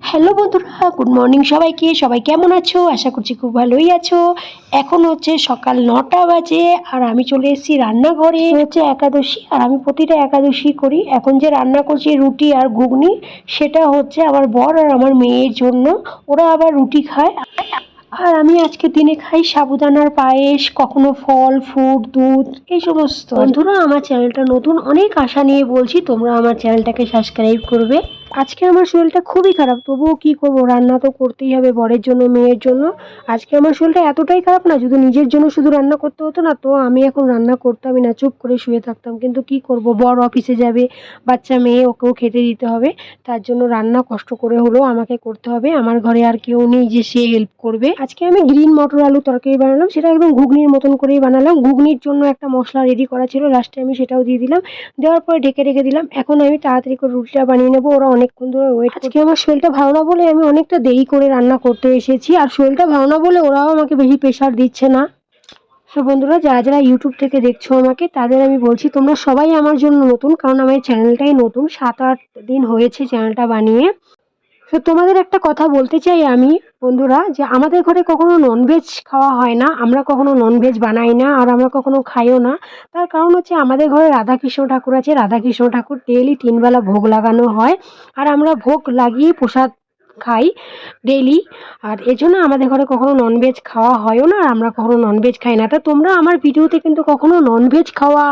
Hello বন্ধুরা, good morning সবাইকে। সবাই কেমন আছো? আশা করছি খুব ভালোই আছো। এখন হচ্ছে সকাল 9টা বাজে আর আমি চলে এসেছি রান্নাঘরে। হচ্ছে একাদশী আর আমি প্রতিটা একাদশী করি। এখন যে রান্না করছি রুটি আর ঘুগনি, সেটা হচ্ছে আমার বর আর আমার মেয়ের জন্য। ওরা আবার রুটি খায় আর আমি আজকে দিনে খাই সাবুদানার পায়েস, কখনো ফল ফ্রুট দুধ এই সমস্ত। বন্ধুরা, আমার চ্যানেলটা নতুন, অনেক আশা নিয়ে বলছি তোমরা আমার চ্যানেলটাকে সাবস্ক্রাইব করবে। আজকে আমার শরীরটা খুবই খারাপ, তবুও কি করবো, রান্না তো করতেই হবে বরের জন্য মেয়ের জন্য। আজকে আমার শরীরটা এতটাই খারাপ না, যদি নিজের জন্য শুধু রান্না করতে হতো না তো আমি এখন রান্না করতামই না, চুপ করে শুয়ে থাকতাম। কিন্তু কি করব, বর অফিসে যাবে, বাচ্চা মেয়ে, ওকেও খেতে দিতে হবে। তার জন্য রান্না কষ্ট করে হলেও আমাকে করতে হবে। আমার ঘরে আর কেউ নেই যে সে হেল্প করবে। আজকে আমি গ্রিন মটর আলু তরকারি বানালাম, সেটা একদম ঘুগনির মতন করেই বানালাম। ঘুগনির জন্য একটা মশলা রেডি করা ছিল, লাস্টে আমি সেটাও দিয়ে দিলাম। দেওয়ার পরে ঢেকে রেখে দিলাম। এখন আমি তাড়াতাড়ি করে রুটিটা বানিয়ে নেবো, ওরা অনেকক্ষণ ধরে ওয়েট। আজকে আমার শরীরটা ভালো না বলে আমি অনেকটা দেরি করে রান্না করতে এসেছি, আর শরীরটা ভালো না বলে ওরাও আমাকে বেশি প্রেশার দিচ্ছে না। তো বন্ধুরা, যারা যারা ইউটিউব থেকে দেখছো আমাকে, তাদের আমি বলছি তোমরা সবাই আমার জন্য নতুন, কারণ আমার চ্যানেলটাই নতুন, 7-8 দিন হয়েছে চ্যানেলটা বানিয়ে। তো তোমাদের একটা কথা বলতে চাই আমি, বন্ধুরা, যে আমাদের ঘরে কখনো ননভেজ খাওয়া হয় না, আমরা কখনো ননভেজ বানাই না, আর আমরা কখনো খাইও না। তার কারণ হচ্ছে আমাদের ঘরে রাধাকৃষ্ণ ঠাকুর আছে, রাধাকৃষ্ণ ঠাকুর ডেইলি 3 বেলা ভোগ লাগানো হয়, আর আমরা ভোগ লাগিয়ে প্রসাদ খাই ডেইলি। আর এজন্য আমাদের ঘরে কখনো ননভেজ খাওয়া হয়ও না, আর আমরা কখনো ননভেজ খাই না। তা তোমরা আমার ভিডিওতে কিন্তু কখনো ননভেজ খাওয়া,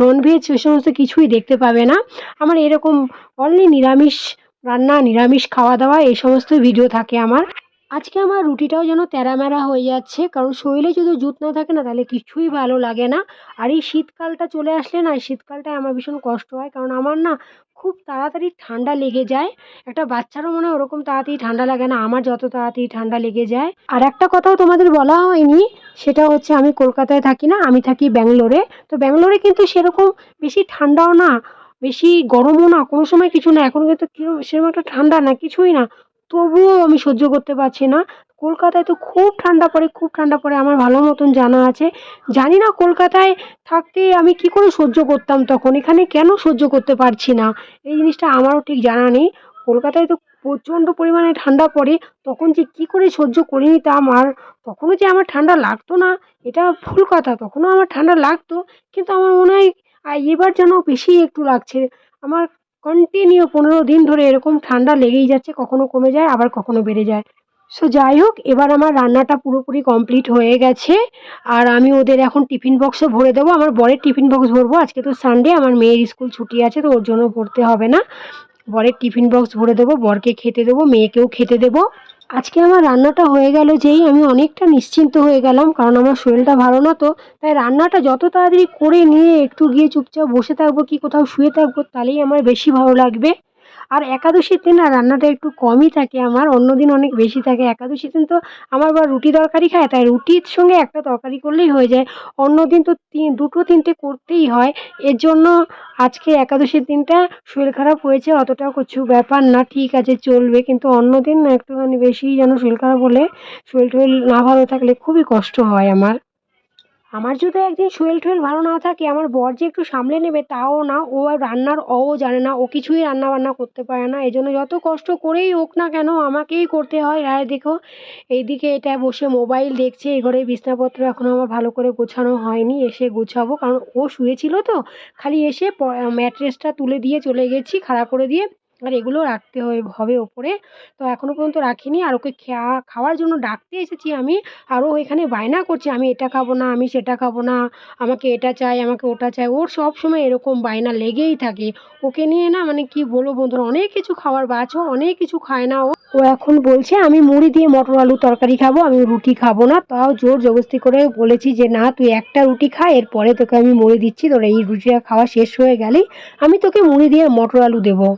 ননভেজ ওই সমস্ত কিছুই দেখতে পাবে না। আমার এরকম অনলি নিরামিষ রান্না, নিরামিষ খাওয়া দাওয়া এই সমস্ত ভিডিও থাকে আমার। আজকে আমার রুটিটাও যেন তেড়ামেড়া হয়ে যাচ্ছে, কারণ শরীরে যদি জুত না থাকে না তাহলে কিছুই ভালো লাগে না। আর এই শীতকালটা চলে আসলে না, এই শীতকালটায় আমার ভীষণ কষ্ট হয়, কারণ আমার না খুব তাড়াতাড়ি ঠান্ডা লেগে যায়। একটা বাচ্চারও মনে হয় ওরকম তাড়াতাড়ি ঠান্ডা লাগে না, আমার যত তাড়াতাড়ি ঠান্ডা লেগে যায়। আর একটা কথাও তোমাদের বলা হয়নি, সেটা হচ্ছে আমি কলকাতায় থাকি না, আমি থাকি ব্যাঙ্গালোরে। তো ব্যাঙ্গালোরে কিন্তু সেরকম বেশি ঠান্ডাও না, বেশি গরমও না, কোনো সময় কিছু না। এখন কিন্তু সেরকম একটা ঠান্ডা না, কিছুই না, তবুও আমি সহ্য করতে পারছি না। কলকাতায় তো খুব ঠান্ডা পড়ে, খুব ঠান্ডা পড়ে, আমার ভালো মতন জানা আছে। জানি না কলকাতায় থাকতে আমি কি করে সহ্য করতাম তখন, এখানে কেন সহ্য করতে পারছি না, এই জিনিসটা আমারও ঠিক জানা নেই। কলকাতায় তো প্রচণ্ড পরিমাণে ঠান্ডা পড়ে, তখন যে কি করে সহ্য করে নিতাম। আর তখনও যে আমার ঠান্ডা লাগতো না এটা ভুল কথা, তখনও আমার ঠান্ডা লাগতো, কিন্তু আমার মনে হয় এবার যেন বেশি একটু লাগছে। আমার কন্টিনিউ 15 দিন ধরে এরকম ঠান্ডা লেগেই যাচ্ছে, কখনো কমে যায় আবার কখনো বেড়ে যায়। সো যাই হোক, এবার আমার রান্নাটা পুরোপুরি কমপ্লিট হয়ে গেছে, আর আমি ওদের এখন টিফিন বক্সও ভরে দেবো। আমার বরের টিফিন বক্স ভরবো, আজকে তো সানডে, আমার মেয়ের স্কুল ছুটি আছে, তো ওর জন্য ভরতে হবে না। বরের টিফিন বক্স ভরে দেবো, বরকে খেতে দেবো, মেয়েকেও খেতে দেবো। আজকে আমার রান্নাটা হয়ে গেল যেই, আমি অনেকটা নিশ্চিন্ত হয়ে গেলাম, কারণ আমার শরীরটা ভালো না। তো তাই রান্নাটা যত তাড়াতাড়ি করে নিয়ে একটু গিয়ে চুপচাপ বসে থাকবো কি কোথাও শুয়ে থাকবো, তাহলেই আমার বেশি ভালো লাগবে। আর একাদশীর দিন না রান্নাটা একটু কমই থাকে আমার, অন্য দিন অনেক বেশি থাকে। একাদশীর দিন তো আমার বা রুটি তরকারি খায়, তাই রুটির সঙ্গে একটা তরকারি করলেই হয়ে যায়। অন্য দিন তো 2-3টে করতেই হয়। এর জন্য আজকে একাদশীর দিনটা শরীর খারাপ হয়েছে, অতটাও কিছু ব্যাপার না, ঠিক আছে চলবে। কিন্তু অন্য দিন না একটুখানি বেশি যেন শরীর খারাপ হলে, শরীর টরীর না ভালো থাকলে খুবই কষ্ট হয় আমার। আমার যদি একদিন শরীর টরীর ভালো না থাকে, আমার বর যে একটু সামলে নেবে তাও না, ও আর রান্নার জানে না, ও কিছুই রান্না বান্না করতে পারে না। এই জন্য যত কষ্ট করেই হোক না কেন আমাকেই করতে হয়। আর দেখো এইদিকে এটা বসে মোবাইল দেখছে, এই ঘরে বিছনাপত্র এখনও আমার ভালো করে গোছানো হয়নি, এসে গোছাবো, কারণ ও শুয়েছিল তো, খালি এসে ম্যাট্রেসটা তুলে দিয়ে চলে গেছি খাড়া করে দিয়ে, আর এগুলো রাখতে হবে ওপরে। তো এখনও পর্যন্ত রাখিনি, আর ওকে খাওয়ার জন্য ডাকতে এসেছি আমি, আর ও এখানে বায়না করছে আমি এটা খাবো না, আমি সেটা খাবো না, আমাকে এটা চাই, আমাকে ওটা চাই। ওর সব সময় এরকম বায়না লেগেই থাকে। ওকে নিয়ে না মানে কি বলবো বন্ধুরা, অনেক কিছু খাওয়ার বাছো, অনেক কিছু খায় না ও। ও এখন বলছে আমি মুড়ি দিয়ে মটর আলু তরকারি খাবো, আমি রুটি খাবো না। তাও জোর জবরদস্তি করে বলেছি যে না, তুই একটা রুটি খা, এরপরে তোকে আমি মুড়ি দিচ্ছি, তোর এই রুটিটা খাওয়া শেষ হয়ে গেলেই আমি তোকে মুড়ি দিয়ে মটর আলু দেবো।